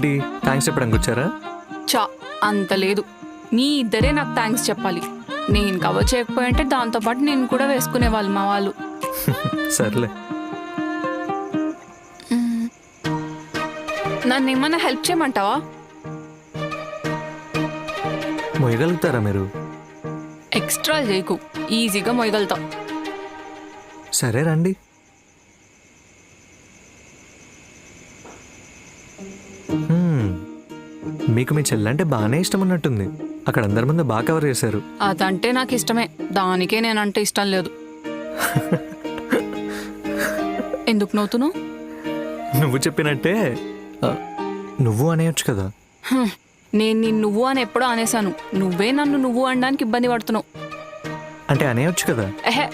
ఏంటి థ్యాంక్స్ చెప్పడానికి వచ్చారా? చా అంత లేదు, మీ ఇద్దరే నాకు థ్యాంక్స్ చెప్పాలి. నేను కవర్ చేయకపోయింటే దాంతోపాటు నేను కూడా వేసుకునేవాళ్ళు మా వాళ్ళు. సర్లే. నన్ను ఏమన్నా హెల్ప్ చేయమంటావా? మొయ్యగలుగుతారా మీరు? ఎక్స్ట్రా చేయకు, ఈజీగా మొయ్యగలుగుతాం. సరే రండి. మీకు మీ చెల్లంటే బాగానే ఇష్టం ఉన్నట్టుంది. అక్కడ అందరి ముందు బాగా కవర్ చేశారు. అదంటే నాకు ఇష్టమే, దానికే నేనంటే ఇష్టం లేదు. ఎందుకు నవ్వుతున్నావు? నువ్వు చెప్పినట్టే నువ్వు అనేయొచ్చు కదా. నేను నిన్ను నువ్వు అని ఎప్పుడో అనేసాను, నువ్వే నన్ను నువ్వు అనడానికి ఇబ్బంది పడుతున్నావు. అంటే అనేయొచ్చు కదా. ఎహే